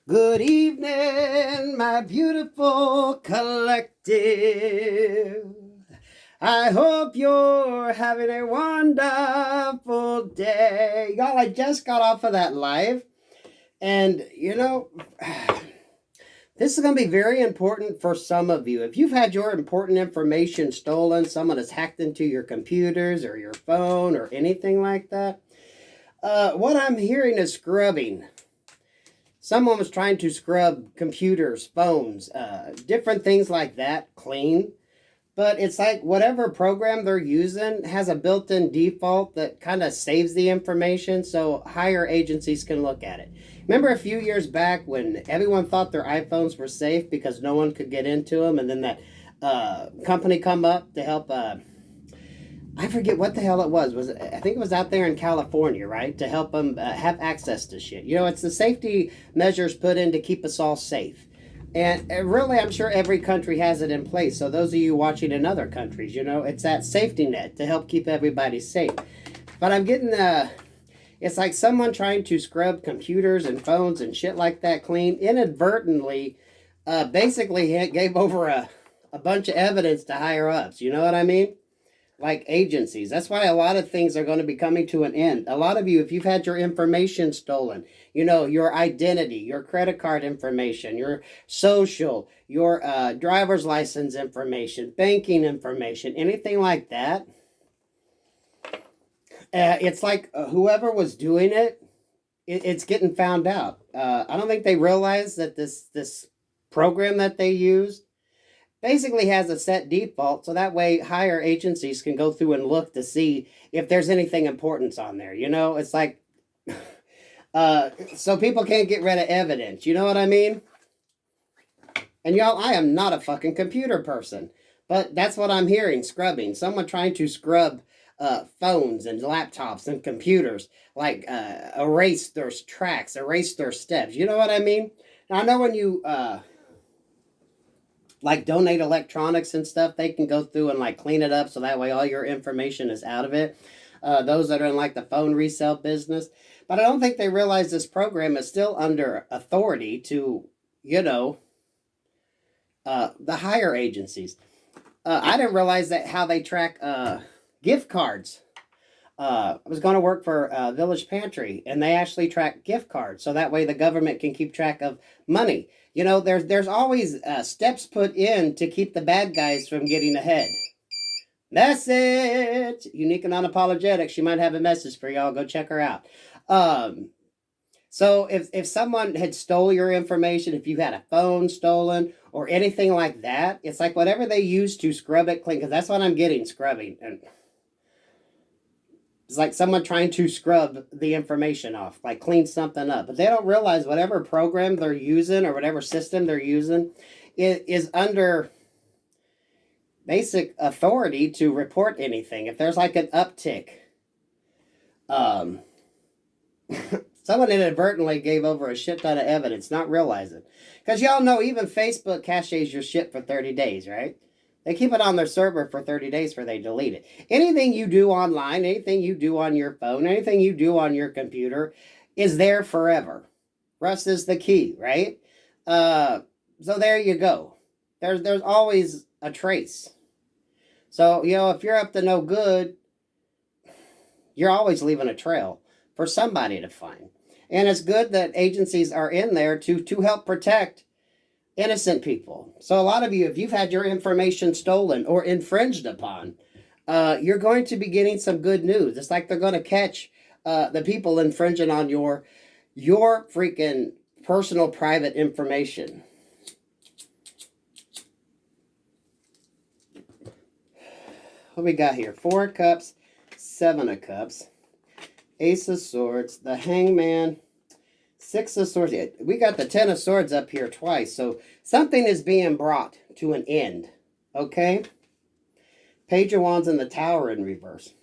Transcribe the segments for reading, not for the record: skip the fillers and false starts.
Good evening, my beautiful collective. I hope you're having a wonderful day. Y'all, I just got off of that live, and this is going to be very important for some of you. If you've had your important information stolen, someone has hacked into your computers or your phone or anything like that, what I'm hearing is scrubbing. Someone was trying to scrub computers, phones, different things like that clean. But it's like whatever program they're using has a built-in default that kind of saves the information so higher agencies can look at it. Remember a few years back when everyone thought their iPhones were safe because no one could get into them, and then that company come up to help I forget what the hell it was. I think it was out there in California, right? To help them have access to shit. You know, it's the safety measures put in to keep us all safe. And really, I'm sure every country has it in place. So those of you watching in other countries, it's that safety net to help keep everybody safe. But I'm getting it's like someone trying to scrub computers and phones and shit like that clean inadvertently. Basically, gave over a bunch of evidence to higher ups. You know what I mean? Like agencies. That's why a lot of things are going to be coming to an end. A lot of you, if you've had your information stolen, your identity, your credit card information, your social, your driver's license information, banking information, anything like that, it's like whoever was doing it's getting found out. I don't think they realize that this program that they used basically has a set default, so that way higher agencies can go through and look to see if there's anything importance on there. It's like so people can't get rid of evidence. You know what I mean? And y'all, I am not a fucking computer person, but that's what I'm hearing, scrubbing. Someone trying to scrub phones and laptops and computers, like erase their tracks, erase their steps. You know what I mean? Now, I know when you like donate electronics and stuff, they can go through and like clean it up so that way all your information is out of it. Those that are in like the phone resale business. But I don't think they realize this program is still under authority to, the higher agencies. I didn't realize that how they track gift cards. I was going to work for Village Pantry, and they actually track gift cards, so that way the government can keep track of money. There's always steps put in to keep the bad guys from getting ahead. Message! Unique and unapologetic. She might have a message for y'all. Go check her out. So if someone had stole your information, if you had a phone stolen or anything like that, it's like whatever they use to scrub it clean, because that's what I'm getting, scrubbing. And it's like someone trying to scrub the information off, like clean something up. But they don't realize whatever program they're using or whatever system they're using is under basic authority to report anything. If there's like an uptick, someone inadvertently gave over a shit ton of evidence, not realizing. Because y'all know even Facebook caches your shit for 30 days, right? They keep it on their server for 30 days before they delete it. Anything you do online, anything you do on your phone, anything you do on your computer is there forever. Rust is the key, right? So there you go. There's always a trace. So, if you're up to no good, you're always leaving a trail for somebody to find. And it's good that agencies are in there to help protect innocent people. So a lot of you, if you've had your information stolen or infringed upon, you're going to be getting some good news. It's like they're going to catch the people infringing on your freaking personal private information. What we got here? 4 of Cups, 7 of Cups, Ace of Swords, the Hangman, 6 of Swords. We got the 10 of Swords up here twice. So something is being brought to an end. Okay? Page of Wands and the Tower in reverse.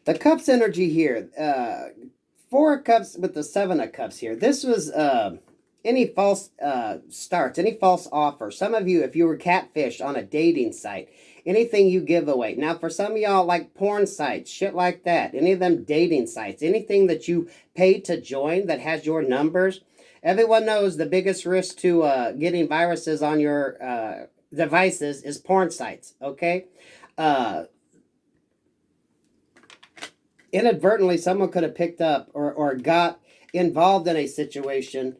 The Cups energy here. Four of Cups with the Seven of Cups here. This was any false starts, any false offers. Some of you, if you were catfished on a dating site, anything you give away. Now, for some of y'all, like porn sites, shit like that, any of them dating sites, anything that you pay to join that has your numbers, everyone knows the biggest risk to getting viruses on your devices is porn sites, okay? Inadvertently, someone could have picked up or got involved in a situation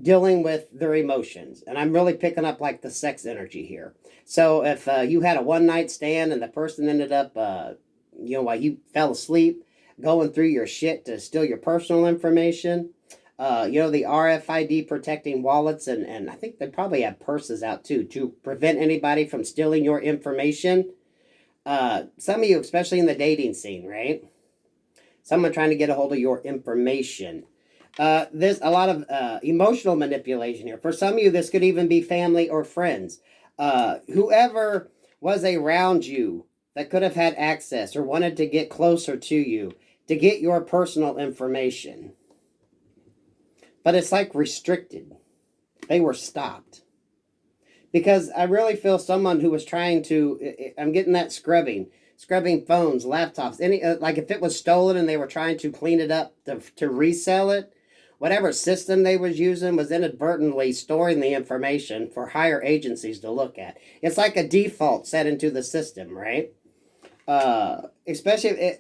dealing with their emotions. And I'm really picking up like the sex energy here. So if you had a one-night stand and the person ended up, while you fell asleep, going through your shit to steal your personal information, the RFID protecting wallets, and I think they probably have purses out too to prevent anybody from stealing your information. Some of you, especially in the dating scene, right? Someone trying to get a hold of your information. There's a lot of emotional manipulation here. For some of you, this could even be family or friends. Whoever was around you that could have had access or wanted to get closer to you to get your personal information. But it's like restricted. They were stopped. Because I really feel someone who was trying to, I'm getting that scrubbing phones, laptops, any like if it was stolen and they were trying to clean it up to resell it, whatever system they was using was inadvertently storing the information for higher agencies to look at. It's like a default set into the system, right? Especially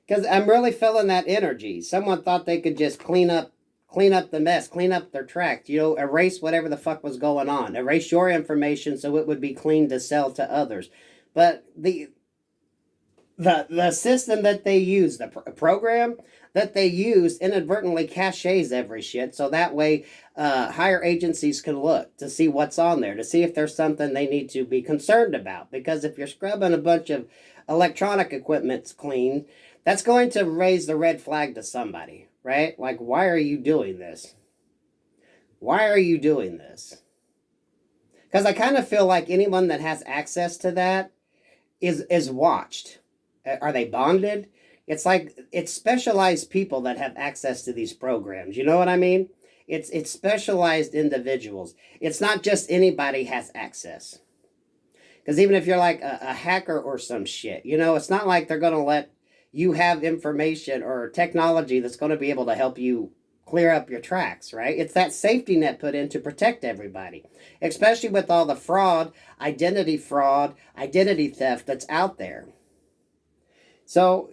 because I'm really feeling that energy. Someone thought they could just clean up the mess, clean up their tract, erase whatever the fuck was going on, erase your information so it would be clean to sell to others. But the system that they use, the program that they use inadvertently caches every shit. So that way higher agencies can look to see what's on there, to see if there's something they need to be concerned about. Because if you're scrubbing a bunch of electronic equipment's clean, that's going to raise the red flag to somebody, right? Like, why are you doing this? Why are you doing this? Because I kind of feel like anyone that has access to that is watched. Are they bonded? It's like it's specialized people that have access to these programs. You know what I mean? It's specialized individuals. It's not just anybody has access. Because even if you're like a hacker or some shit, it's not like they're going to let you have information or technology that's going to be able to help you clear up your tracks, right? It's that safety net put in to protect everybody, especially with all the fraud, identity theft that's out there. So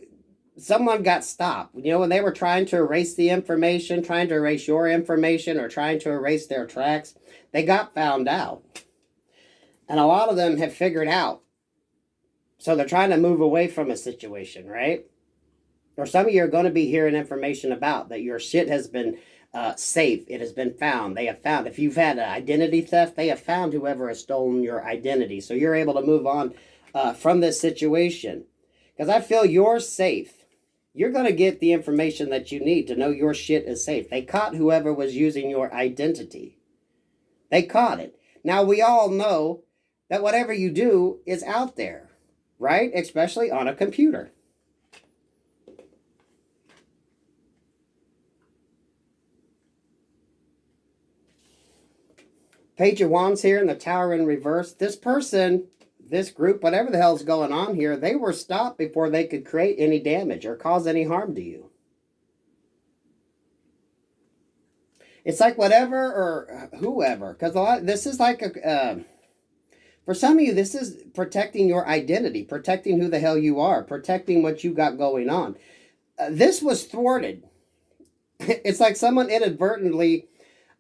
someone got stopped, when they were trying to erase the information, trying to erase your information or trying to erase their tracks, they got found out. And a lot of them have figured out. So they're trying to move away from a situation, right? Or some of you are going to be hearing information about that your shit has been safe. It has been found. They have found. If you've had identity theft, they have found whoever has stolen your identity. So you're able to move on from this situation. Because I feel you're safe. You're going to get the information that you need to know your shit is safe. They caught whoever was using your identity. They caught it. Now, we all know that whatever you do is out there, right? Especially on a computer. Page of Wands here and the Tower in reverse. This person, this group, whatever the hell's going on here, they were stopped before they could create any damage or cause any harm to you. It's like whatever or whoever, because this is like for some of you, this is protecting your identity, protecting who the hell you are, protecting what you got going on. This was thwarted. It's like someone inadvertently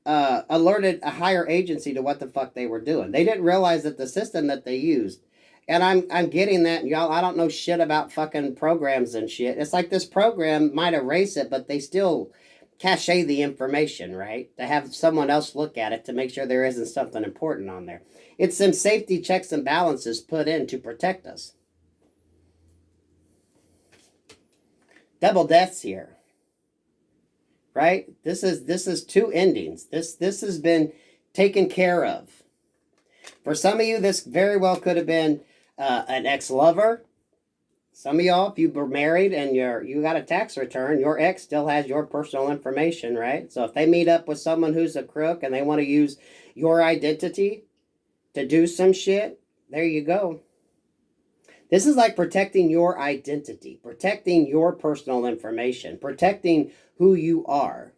alerted a higher agency to what the fuck they were doing. They didn't realize that the system that they used, and I'm getting that, y'all, I don't know shit about fucking programs and shit. It's like this program might erase it, but they still cache the information, right? To have someone else look at it to make sure there isn't something important on there. It's some safety checks and balances put in to protect us. Double deaths here. Right? This is two endings. This has been taken care of. For some of you, this very well could have been an ex-lover. Some of y'all, if you were married and you got a tax return, your ex still has your personal information, right? So if they meet up with someone who's a crook and they want to use your identity to do some shit, there you go. This is like protecting your identity, protecting your personal information, protecting who you are.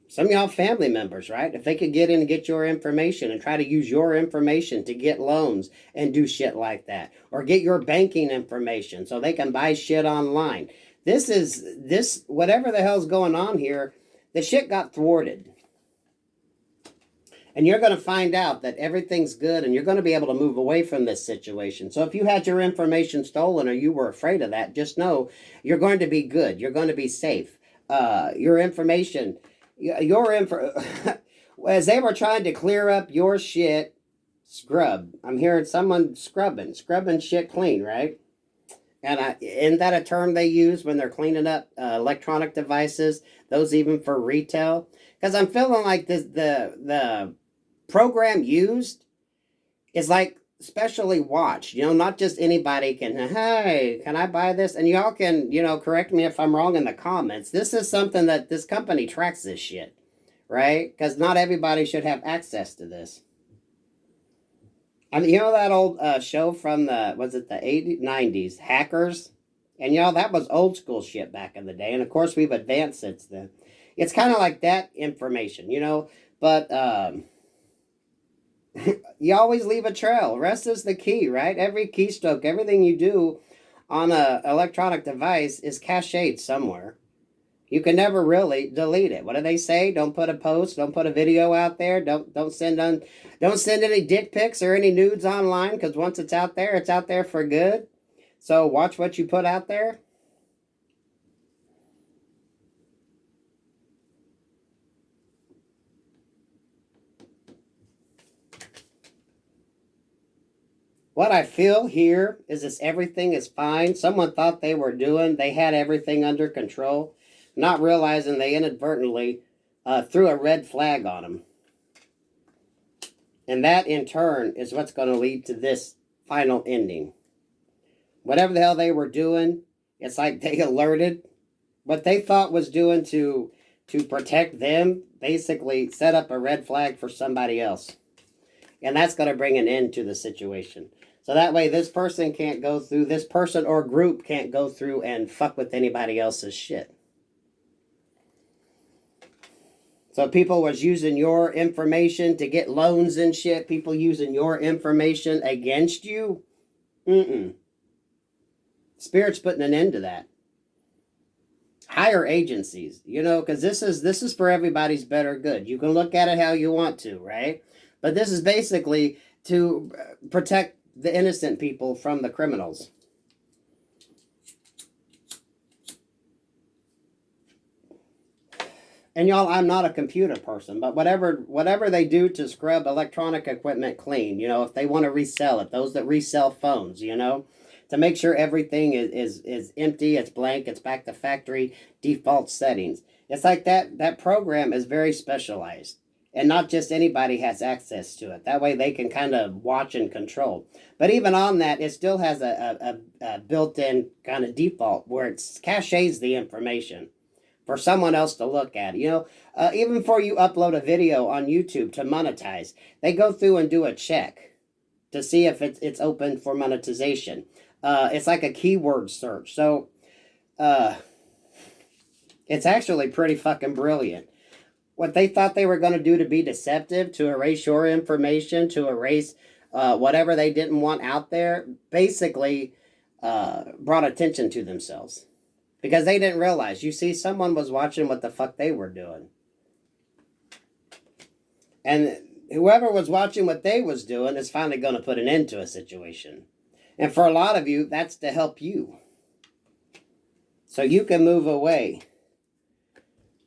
Some of y'all family members, right? If they could get in and get your information and try to use your information to get loans and do shit like that, or get your banking information so they can buy shit online. This, whatever the hell's going on here, the shit got thwarted. And you're going to find out that everything's good and you're going to be able to move away from this situation. So if you had your information stolen or you were afraid of that, just know you're going to be good. You're going to be safe. Your information, as they were trying to clear up your shit, scrub. I'm hearing someone scrubbing shit clean, right? And isn't that a term they use when they're cleaning up electronic devices? Those even for retail? Because I'm feeling like the program used is like specially watched, not just anybody can, hey, can I buy this? And y'all can, correct me if I'm wrong in the comments. This is something that this company tracks this shit, right? Because not everybody should have access to this. I mean, that old show from the 80s, 90s, Hackers? And that was old school shit back in the day. And of course we've advanced since then. It's kind of like that information, but you always leave a trail. Rest is the key, right? Every keystroke, everything you do on an electronic device is cached somewhere. You can never really delete it. What do they say? Don't put a post, don't put a video out there. Don't send any dick pics or any nudes online, because once it's out there for good. So watch what you put out there. What I feel here is this: everything is fine. Someone thought they had everything under control, not realizing they inadvertently threw a red flag on them. And that in turn is what's going to lead to this final ending. Whatever the hell they were doing, it's like they alerted. What they thought was doing to protect them basically set up a red flag for somebody else. And that's going to bring an end to the situation. So that way this person or group can't go through and fuck with anybody else's shit. So people was using your information to get loans and shit. People using your information against you. Spirit's putting an end to that. Higher agencies, because this is for everybody's better good. You can look at it how you want to, right? But this is basically to protect the innocent people from the criminals. And y'all, I'm not a computer person, but whatever they do to scrub electronic equipment clean, if they want to resell it, those that resell phones, to make sure everything is empty, it's blank, it's back to factory default settings. It's like that program is very specialized. And not just anybody has access to it. That way they can kind of watch and control. But even on that, it still has a built-in kind of default where it caches the information for someone else to look at. Even before you upload a video on YouTube to monetize, they go through and do a check to see if it's open for monetization. It's like a keyword search. So it's actually pretty fucking brilliant. What they thought they were going to do to be deceptive, to erase your information, to erase whatever they didn't want out there, basically brought attention to themselves. Because they didn't realize. You see, someone was watching what the fuck they were doing. And whoever was watching what they was doing is finally going to put an end to a situation. And for a lot of you, that's to help you. So you can move away,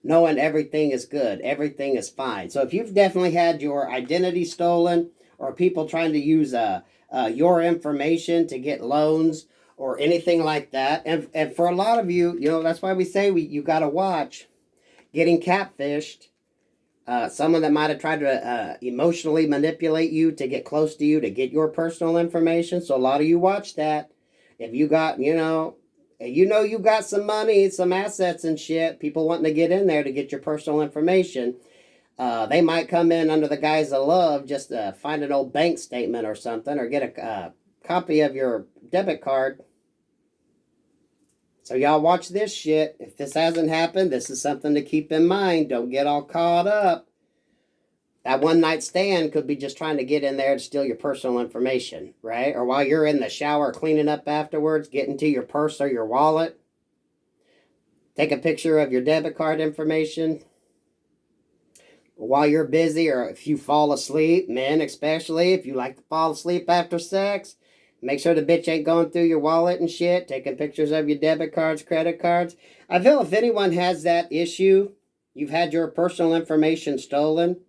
knowing everything is good, everything is fine. So if you've definitely had your identity stolen, or people trying to use your information to get loans or anything like that, and for a lot of you, that's why we say you got to watch getting catfished. Someone that might have tried to emotionally manipulate you to get close to you to get your personal information. So a lot of you watch that. If you got, you got some money, some assets and shit, people wanting to get in there to get your personal information. They might come in under the guise of love, just find an old bank statement or something, or get a copy of your debit card. So y'all watch this shit. If this hasn't happened, this is something to keep in mind. Don't get all caught up. That one night stand could be just trying to get in there to steal your personal information, right? Or while you're in the shower cleaning up afterwards, get into your purse or your wallet, take a picture of your debit card information. While you're busy, or if you fall asleep, men especially, if you like to fall asleep after sex, make sure the bitch ain't going through your wallet and shit, taking pictures of your debit cards, credit cards. I feel if anyone has that issue, you've had your personal information stolen,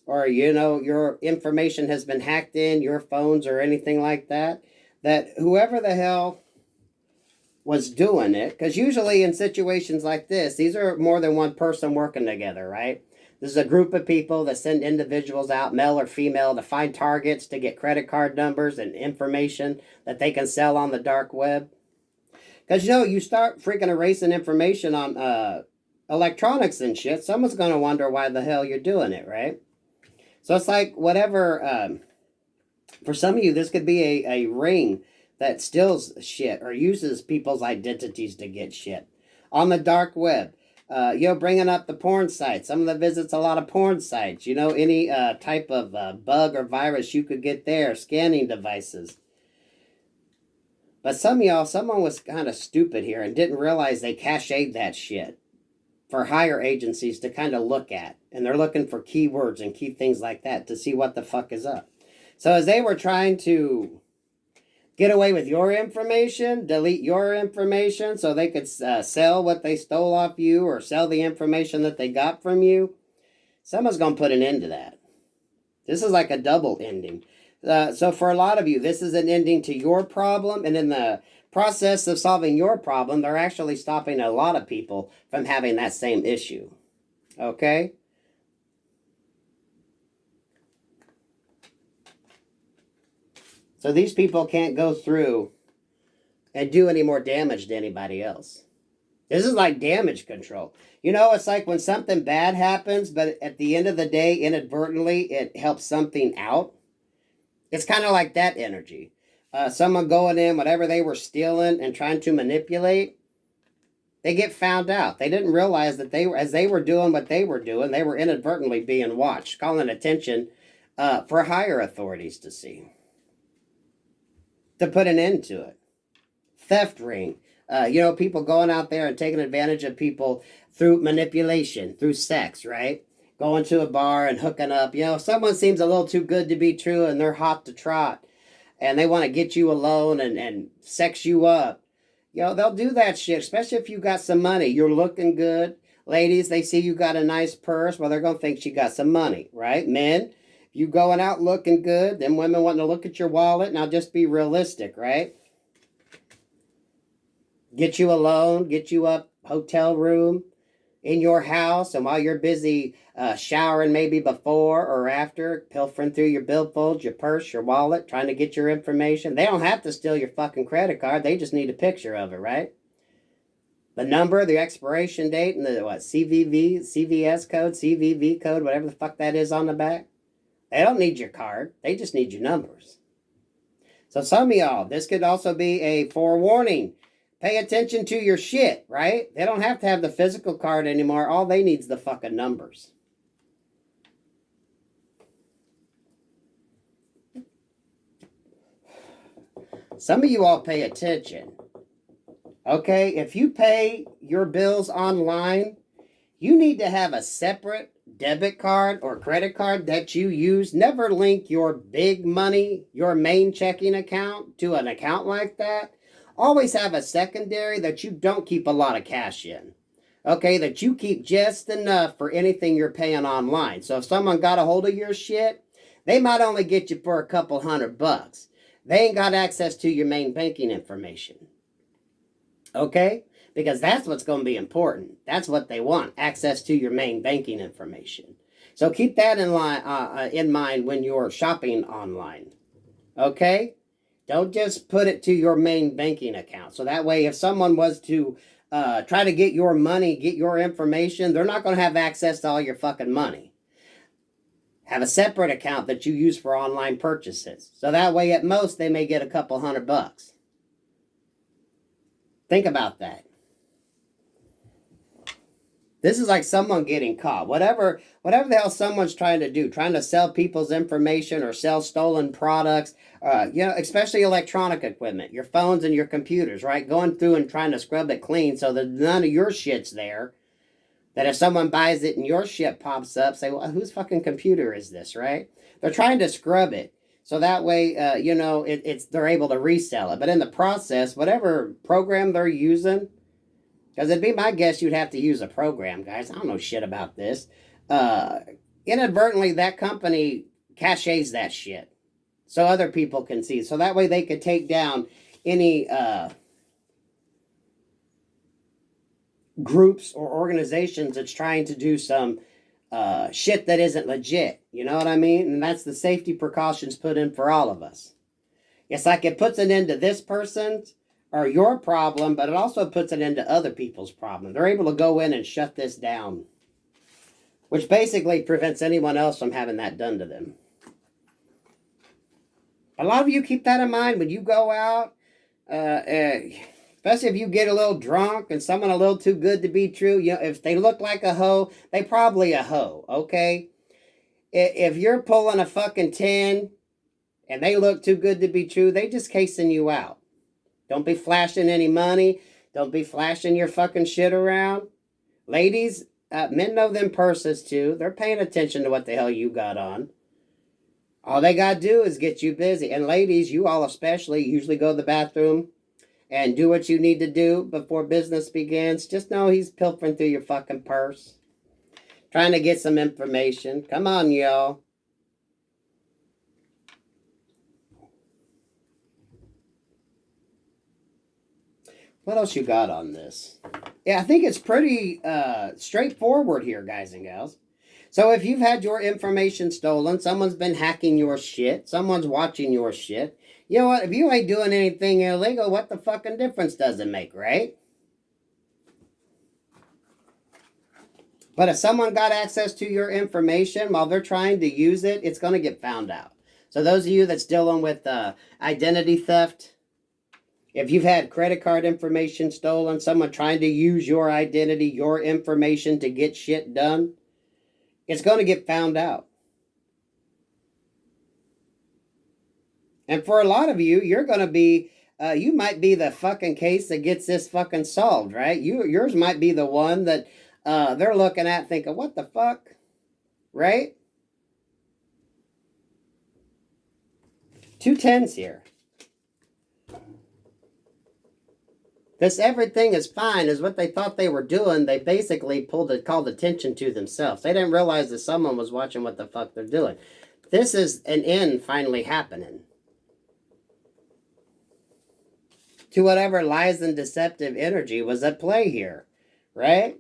or, your information has been hacked in, your phones or anything like that, that whoever the hell was doing it, because usually in situations like this, these are more than one person working together, right? This is a group of people that send individuals out, male or female, to find targets, to get credit card numbers and information that they can sell on the dark web. Because, you start freaking erasing information on electronics and shit, someone's going to wonder why the hell you're doing it, right? So it's like whatever, for some of you, this could be a ring that steals shit or uses people's identities to get shit on the dark web. Bringing up the porn sites. Someone that visits a lot of porn sites. Any type of bug or virus you could get there. Scanning devices. But someone was kind of stupid here and didn't realize they cached that shit for higher agencies to kind of look at. And they're looking for keywords and key things like that to see what the fuck is up. So as they were trying to get away with your information, delete your information so they could sell what they stole off you or sell the information that they got from you, someone's going to put an end to that. This is like a double ending. So for a lot of you, this is an ending to your problem, and in the process of solving your problem, they're actually stopping a lot of people from having that same issue. Okay? So these people can't go through and do any more damage to anybody else. This is like damage control. It's like when something bad happens, but at the end of the day, inadvertently, it helps something out. It's kind of like that energy. Someone going in, whatever they were stealing and trying to manipulate, they get found out. They didn't realize that as they were doing what they were doing, they were inadvertently being watched, calling attention for higher authorities to see. To put an end to it. Theft ring. People going out there and taking advantage of people through manipulation, through sex, right? Going to a bar and hooking up. Someone seems a little too good to be true and they're hot to trot. And they want to get you alone and sex you up. They'll do that shit, especially if you got some money. You're looking good. Ladies, they see you got a nice purse. Well, they're going to think she got some money, right? Men, you going out looking good, then women wanting to look at your wallet. Now just be realistic, right? Get you alone, get you up, hotel room, in your house, and while you're busy showering maybe before or after, pilfering through your billfolds, your purse, your wallet, trying to get your information. They don't have to steal your fucking credit card. They just need a picture of it, right? The number, the expiration date, and the CVS code, CVV code, whatever the fuck that is on the back. They don't need your card. They just need your numbers. So some of y'all, this could also be a forewarning. Pay attention to your shit, right? They don't have to have the physical card anymore. All they need is the fucking numbers. Some of you all pay attention. Okay? If you pay your bills online, you need to have a separate debit card or credit card that you use. Never link your big money, your main checking account, to an account like that. Always have a secondary that you don't keep a lot of cash in. Okay, that you keep just enough for anything you're paying online. So if someone got a hold of your shit, they might only get you for a couple $100. They ain't got access to your main banking information. Okay? Because that's what's going to be important. That's what they want, access to your main banking information. So keep that in mind when you're shopping online. Okay? Don't just put it to your main banking account. So that way, if someone was to try to get your money, get your information, they're not going to have access to all your fucking money. Have a separate account that you use for online purchases. So that way, at most, they may get a couple $100. Think about that. This is like someone getting caught. Whatever the hell someone's trying to do, trying to sell people's information or sell stolen products, especially electronic equipment, your phones and your computers, right? Going through and trying to scrub it clean so that none of your shit's there. That if someone buys it and your shit pops up, say, well, whose fucking computer is this, right? They're trying to scrub it. So that way, they're able to resell it. But in the process, whatever program they're using, because it'd be my guess you'd have to use a program, guys. I don't know shit about this. Inadvertently, that company caches that shit so other people can see. So that way they could take down any groups or organizations that's trying to do some shit that isn't legit. You know what I mean? And that's the safety precautions put in for all of us. It's like it puts an end to this person's or your problem, but it also puts it into other people's problem. They're able to go in and shut this down, which basically prevents anyone else from having that done to them. A lot of you keep that in mind when you go out, especially if you get a little drunk and someone a little too good to be true. If they look like a hoe, they probably a hoe, okay? If you're pulling a fucking 10 and they look too good to be true, they just casing you out. Don't be flashing any money. Don't be flashing your fucking shit around. Ladies, men know them purses too. They're paying attention to what the hell you got on. All they got to do is get you busy. And ladies, you all especially, usually go to the bathroom and do what you need to do before business begins. Just know he's pilfering through your fucking purse. Trying to get some information. Come on, y'all. What else you got on this? Yeah, I think it's pretty straightforward here, guys and gals. So if you've had your information stolen, someone's been hacking your shit, someone's watching your shit, you know what? If you ain't doing anything illegal, what the fucking difference does it make, right? But if someone got access to your information while they're trying to use it, it's going to get found out. So those of you that's dealing with identity theft, if you've had credit card information stolen, someone trying to use your identity, your information to get shit done, it's going to get found out. And for a lot of you, you're going to be, you might be the fucking case that gets this fucking solved, right? Yours might be the one that they're looking at thinking, what the fuck? Right? 2 10s here. This everything is fine is what they thought they were doing. They basically called attention to themselves. They didn't realize that someone was watching what the fuck they're doing. This is an end finally happening to whatever lies and deceptive energy was at play here, right?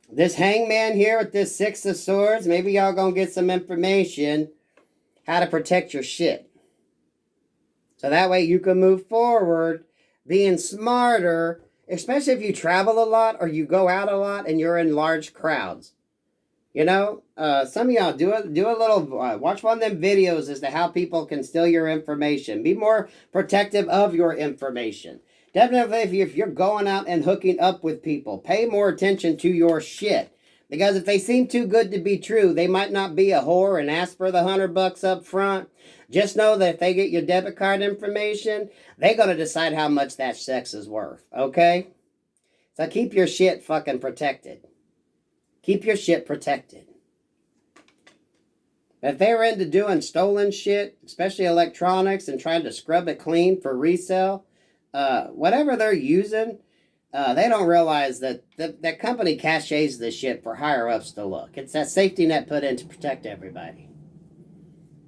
This hangman here with this 6 of swords, maybe y'all gonna get some information how to protect your shit. So that way you can move forward being smarter, especially if you travel a lot or you go out a lot and you're in large crowds. You know, some of y'all do a little, watch one of them videos as to how people can steal your information. Be more protective of your information. Definitely if you're going out and hooking up with people, pay more attention to your shit. Because if they seem too good to be true, they might not be a whore and ask for the $100 up front. Just know that if they get your debit card information, they're going to decide how much that sex is worth, okay? So keep your shit fucking protected. Keep your shit protected. If they're into doing stolen shit, especially electronics, and trying to scrub it clean for resale, whatever they're using, they don't realize that that company caches this shit for higher-ups to look. It's that safety net put in to protect everybody.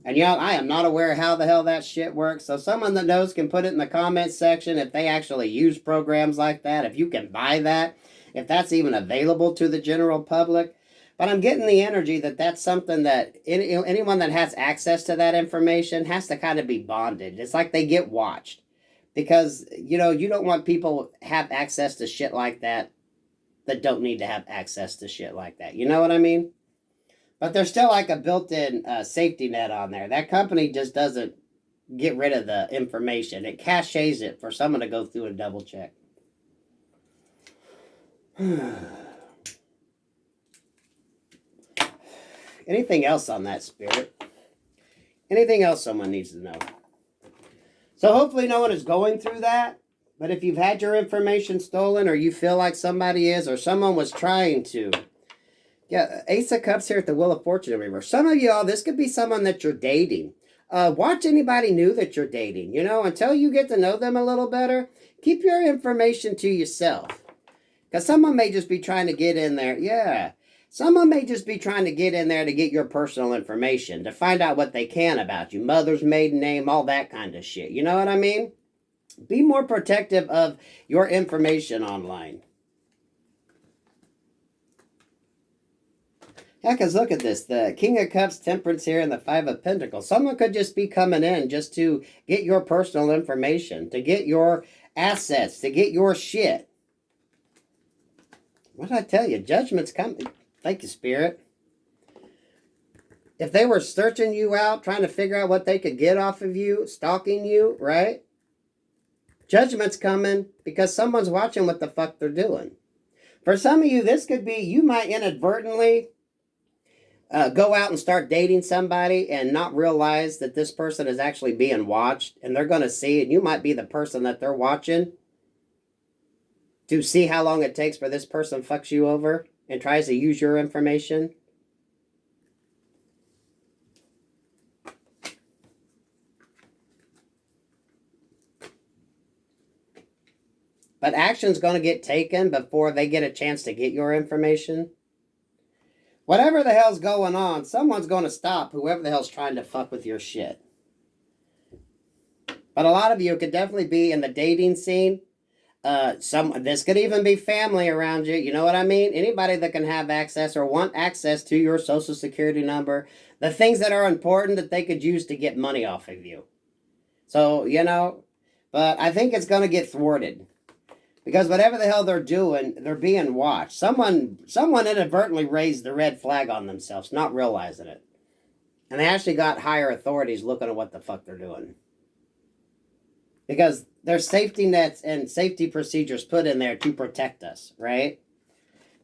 And y'all, I am not aware how the hell that shit works. So someone that knows can put it in the comments section if they actually use programs like that, if you can buy that, if that's even available to the general public. But I'm getting the energy that that's something that anyone that has access to that information has to kind of be bonded. It's like they get watched. Because, you know, you don't want people have access to shit like that don't need to have access to shit like that. You know what I mean? But there's still like a built-in safety net on there. That company just doesn't get rid of the information. It caches it for someone to go through and double check. Anything else on that, Spirit? Anything else someone needs to know? So hopefully no one is going through that. But if you've had your information stolen, or you feel like somebody is, or someone was trying to. Yeah, Ace of Cups here at the Wheel of Fortune in reverse. Some of y'all, this could be someone that you're dating. Watch anybody new that you're dating. You know, until you get to know them a little better, keep your information to yourself. Because someone may just be trying to get in there. Yeah. Someone may just be trying to get in there to get your personal information, to find out what they can about you. Mother's maiden name, all that kind of shit. You know what I mean? Be more protective of your information online. Yeah, because look at this. The King of Cups, Temperance here, and the Five of Pentacles. Someone could just be coming in just to get your personal information, to get your assets, to get your shit. What did I tell you? Judgment's coming. Thank you, Spirit. If they were searching you out, trying to figure out what they could get off of you, stalking you, right? Judgment's coming because someone's watching what the fuck they're doing. For some of you, this could be, you might inadvertently go out and start dating somebody and not realize that this person is actually being watched, and they're going to see, and you might be the person that they're watching to see how long it takes for this person fucks you over and tries to use your information. But action's going to get taken before they get a chance to get your information. Whatever the hell's going on, someone's going to stop whoever the hell's trying to fuck with your shit. But a lot of you could definitely be in the dating scene. This could even be family around you. You know what I mean? Anybody that can have access or want access to your social security number. The things that are important that they could use to get money off of you. So, you know, but I think it's going to get thwarted. Because whatever the hell they're doing, they're being watched. Someone inadvertently raised the red flag on themselves, not realizing it. And they actually got higher authorities looking at what the fuck they're doing. Because there's safety nets and safety procedures put in there to protect us, right?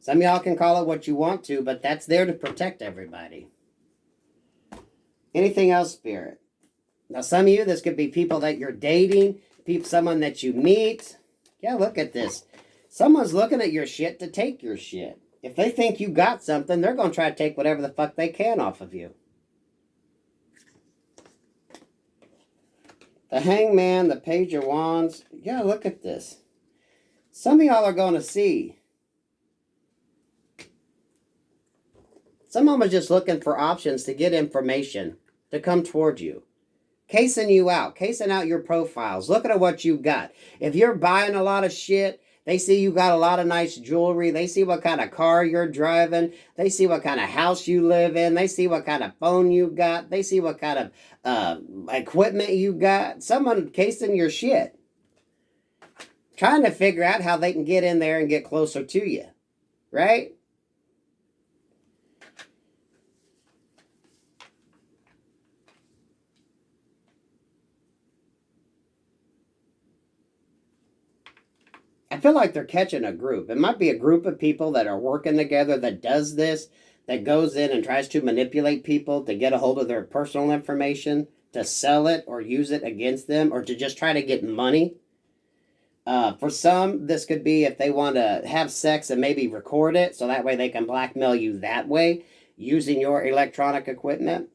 Some of y'all can call it what you want to, but that's there to protect everybody. Anything else, Spirit? Now, some of you, this could be people that you're dating, someone that you meet. Yeah, look at this. Someone's looking at your shit to take your shit. If they think you got something, they're going to try to take whatever the fuck they can off of you. The Hangman, the Page of Wands. Yeah, look at this. Some of y'all are going to see. Some of them are just looking for options to get information to come toward you. Casing you out. Casing out your profiles. Looking at what you got. If you're buying a lot of shit, they see you got a lot of nice jewelry. They see what kind of car you're driving. They see what kind of house you live in. They see what kind of phone you got. They see what kind of equipment you got. Someone casing your shit. Trying to figure out how they can get in there and get closer to you. Right? I feel like they're catching a group. It might be a group of people that are working together that does this, that goes in and tries to manipulate people to get a hold of their personal information, to sell it or use it against them, or to just try to get money. For some, this could be if they want to have sex and maybe record it, so that way they can blackmail you that way, using your electronic equipment.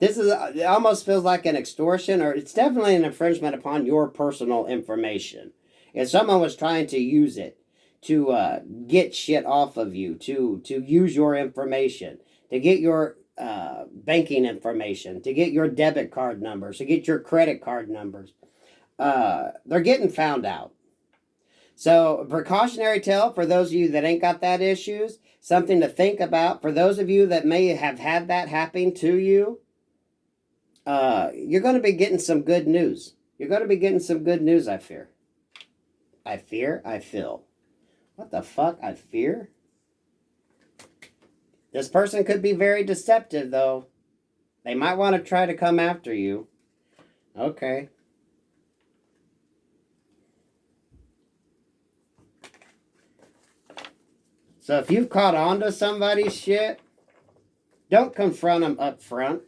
It almost feels like an extortion, or it's definitely an infringement upon your personal information. If someone was trying to use it to get shit off of you, to use your information, to get your banking information, to get your debit card numbers, to get your credit card numbers, they're getting found out. So, precautionary tale for those of you that ain't got that issues, something to think about. For those of you that may have had that happen to you, you're going to be getting some good news. You're going to be getting some good news, I fear. I feel. What the fuck? I fear? This person could be very deceptive, though. They might want to try to come after you. Okay. So if you've caught on to somebody's shit, don't confront them up front.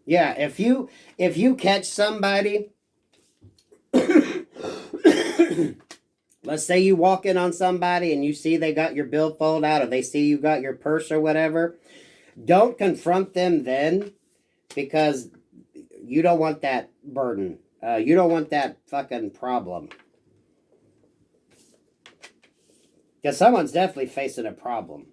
Yeah, if you catch somebody, let's say you walk in on somebody and you see they got your billfold out, or they see you got your purse or whatever, don't confront them then, because you don't want that burden. You don't want that fucking problem. Because someone's definitely facing a problem.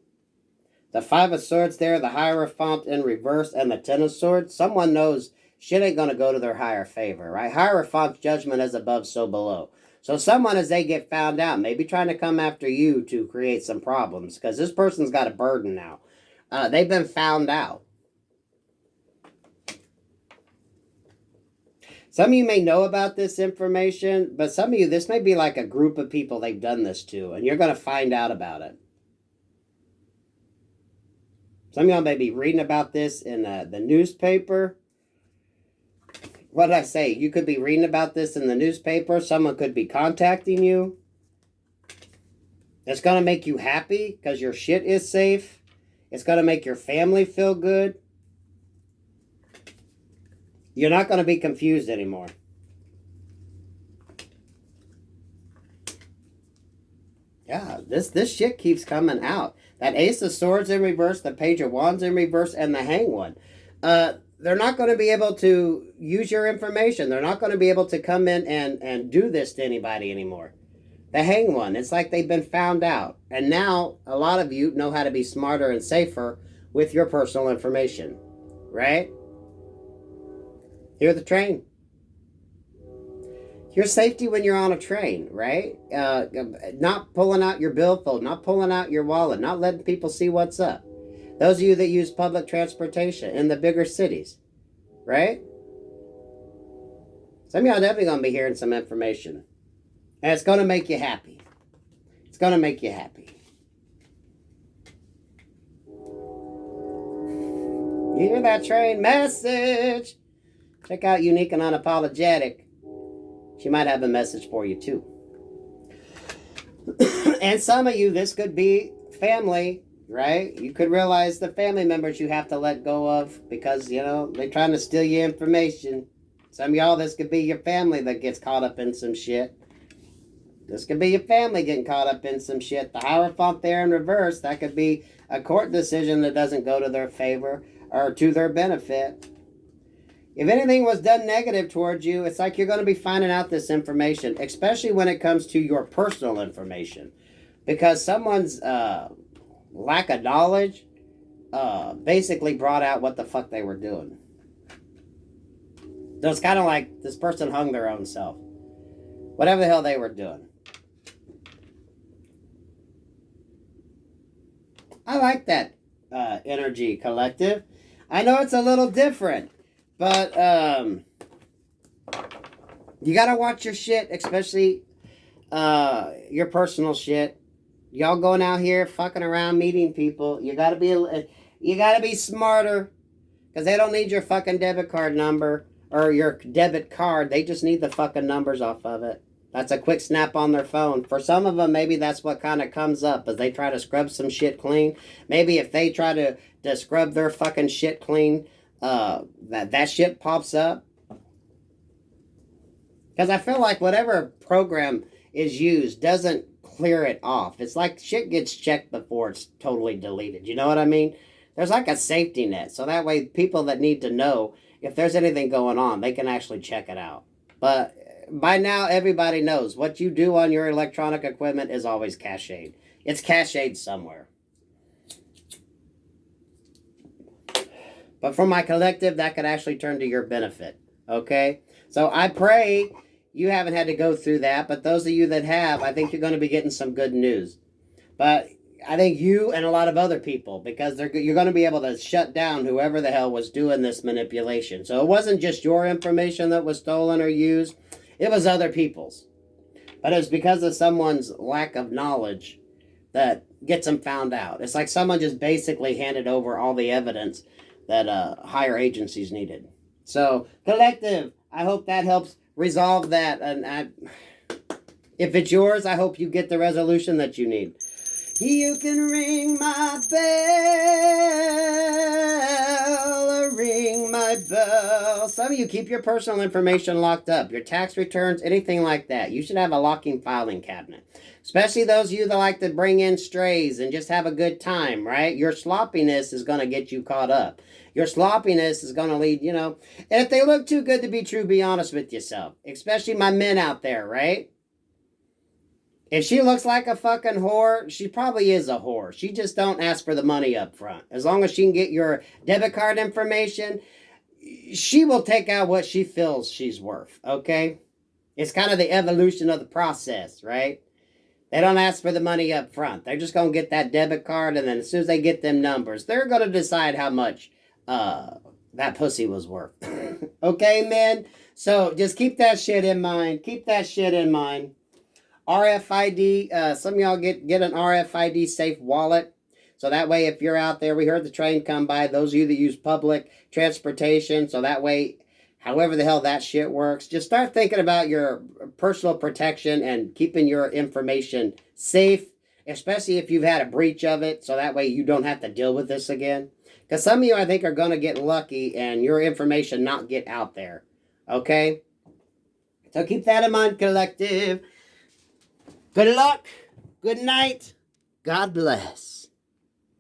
The Five of Swords there, the Hierophant in reverse, and the Ten of Swords. Someone knows shit ain't going to go to their higher favor, right? Hierophant's judgment is above, so below. So someone, as they get found out, may be trying to come after you to create some problems. Because this person's got a burden now. They've been found out. Some of you may know about this information, but some of you, this may be like a group of people they've done this to, and you're going to find out about it. Some of y'all may be reading about this in the newspaper. What did I say? You could be reading about this in the newspaper. Someone could be contacting you. It's going to make you happy because your shit is safe. It's going to make your family feel good. You're not going to be confused anymore. Yeah, this shit keeps coming out. That Ace of Swords in reverse, the Page of Wands in reverse, and the Hanged One. They're not going to be able to use your information. They're not going to be able to come in and do this to anybody anymore. The Hanged One, it's like they've been found out. And now, a lot of you know how to be smarter and safer with your personal information. Right? Hear the train. Your safety when you're on a train, right? Not pulling out your billfold, not pulling out your wallet, not letting people see what's up. Those of you that use public transportation in the bigger cities, right? Some of y'all definitely going to be hearing some information. And it's going to make you happy. It's going to make you happy. You hear that train message? Check out Unique and Unapologetic. She might have a message for you too. And some of you, this could be family, right? You could realize the family members you have to let go of because, you know, they're trying to steal your information. Some of y'all, this could be your family that gets caught up in some shit. This could be your family getting caught up in some shit. The Hierophant there in reverse, that could be a court decision that doesn't go to their favor or to their benefit. If anything was done negative towards you, it's like you're going to be finding out this information, especially when it comes to your personal information. Because someone's lack of knowledge basically brought out what the fuck they were doing. So it's kind of like this person hung their own self. Whatever the hell they were doing. I like that energy, collective. I know it's a little different. But you gotta watch your shit, especially your personal shit. Y'all going out here fucking around, meeting people. You gotta be smarter, because they don't need your fucking debit card number or your debit card. They just need the fucking numbers off of it. That's a quick snap on their phone. For some of them, maybe that's what kind of comes up as they try to scrub some shit clean. Maybe if they try to scrub their fucking shit clean, that shit pops up. Because I feel like whatever program is used doesn't clear it off. It's like shit gets checked before it's totally deleted. You know what I mean? There's like a safety net. So that way people that need to know if there's anything going on, they can actually check it out. But by now, everybody knows what you do on your electronic equipment is always cached. It's cached somewhere. But for my collective, that could actually turn to your benefit. Okay? So I pray you haven't had to go through that. But those of you that have, I think you're going to be getting some good news. But I think you and a lot of other people, because you're going to be able to shut down whoever the hell was doing this manipulation. So it wasn't just your information that was stolen or used. It was other people's. But it's because of someone's lack of knowledge that gets them found out. It's like someone just basically handed over all the evidence that higher agencies needed. So, collective, I hope that helps resolve that. And if it's yours, I hope you get the resolution that you need. You can ring my bell, ring my bell. Some of you keep your personal information locked up, your tax returns, anything like that. You should have a locking filing cabinet. Especially those of you that like to bring in strays and just have a good time, right? Your sloppiness is going to get you caught up. Your sloppiness is going to lead, and if they look too good to be true, be honest with yourself. Especially my men out there, right? If she looks like a fucking whore, she probably is a whore. She just don't ask for the money up front. As long as she can get your debit card information, she will take out what she feels she's worth, okay? It's kind of the evolution of the process, right? They don't ask for the money up front. They're just going to get that debit card, and then as soon as they get them numbers, they're going to decide how much that pussy was worth. Okay, men? So just keep that shit in mind. Keep that shit in mind. RFID, some of y'all get an RFID safe wallet. So that way, if you're out there, we heard the train come by, those of you that use public transportation, so that way, however the hell that shit works, just start thinking about your personal protection and keeping your information safe, especially if you've had a breach of it, so that way you don't have to deal with this again. Because some of you, I think, are going to get lucky and your information not get out there. Okay? So keep that in mind, collective. Good luck. Good night. God bless.